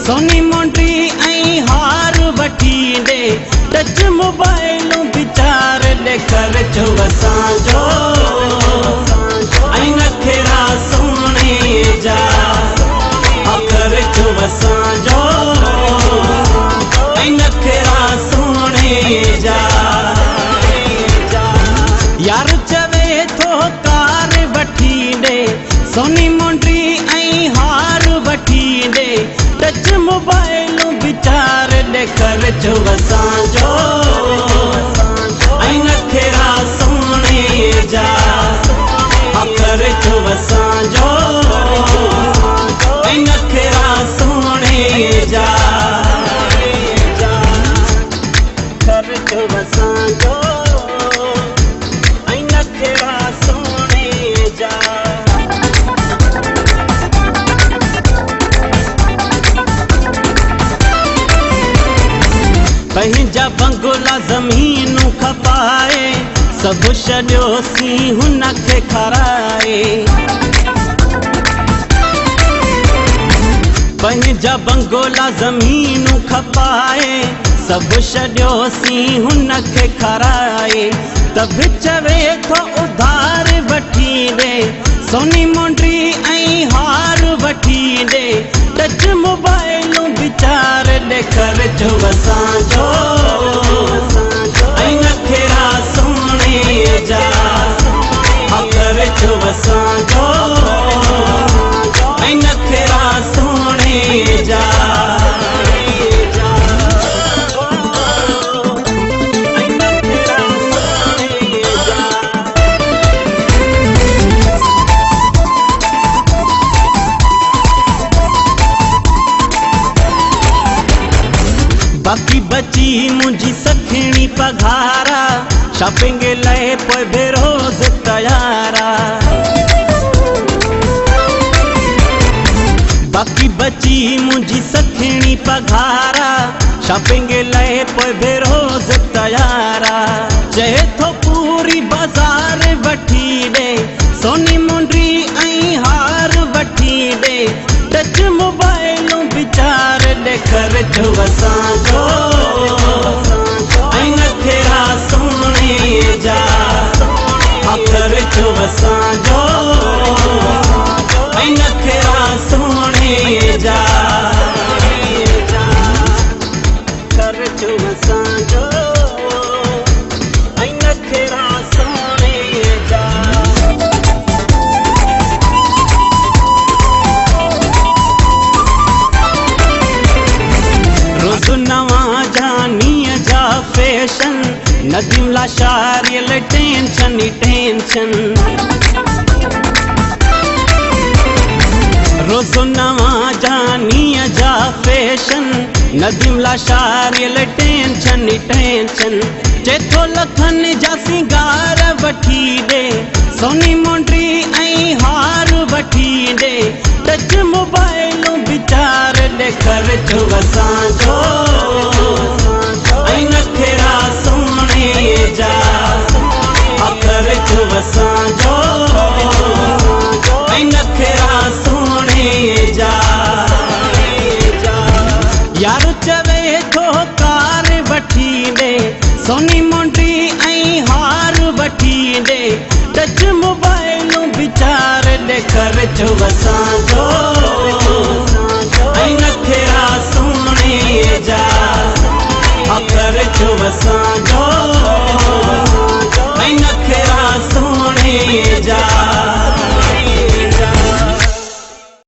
Sony मुंडी ऐं हार वठी ॾे टच मोबाइल वीचार ॾे ख़र्चो असांजो ऐं नखरा सोने जा ख़र्चो असांजो ऐं नखरा सोने जा यार चवे थो कार वठी ॾे सोनी मुंडी ऐं हार वठी ॾे टच मोबाइल वीचार ॾे ख़र्चो असांजो ऐं नखरा सोने जा ख़र्चो असांजो ऐं नखरा सोने जा ख़र्चो असांजो ऐं नखरा सोने जा पंहिंजा बंगला ज़मीन खपाए सभु छॾियोसीं हुनखे खाराए पंहिंजा बंगला ज़मीन खपाए सभु छॾियोसीं हुनखे खाराए त बि चवे थो उधार वठी ॾे सोनी मुंडी ऐं हार वठी ॾे टच मोबाइल वीचार ॾे ख़र्चो असांजो ऐं नखरा सोने जा ख़र्चो असांजो ऐं नखरा सोने जा बाक़ी बची मुंहिंजी सखिणी पघारा शॉपिंग लाइ पोइ बेरोज़ तयारा बाक़ी बची मुंहिंजी सखिणी पघारा शॉपिंग लाइ पोइ बेरोज़ तयारा चए थो पूरी बाज़ार वठी ॾे सोनी मुंडी ऐं हार वठी ॾे टच मोबाइल वीचार ॾे ख़र्चो असांजो ऐं नखरा सोने जा ख़र्चो असांजो ऐं नखरा सोने जा ख़र्चो असांजो ऐं नखरा सोने जा रोज़ नवां जानीअ जा फैशन नदीम लाशारियल टेंशन ई टेंशन रोज़ नवां जानीअ जा फैशन नदीम लाशारियल टेंशन ई टेंशन चेथो लखनि जा सिंगार वठी ॾे सोनी मुंडी ऐं हार वठी ॾे टच मोबाइल वीचार ॾे ख़र्चो असांजो ऐं नखरा सोने जा ख़र्चो असांजो ऐं नखरा सोने जा यार चवे थो कार वठी ॾे सोनी मुंडी ऐं हार वठी ॾे टच मोबाइल वीचार ॾे ख़र्चो असांजो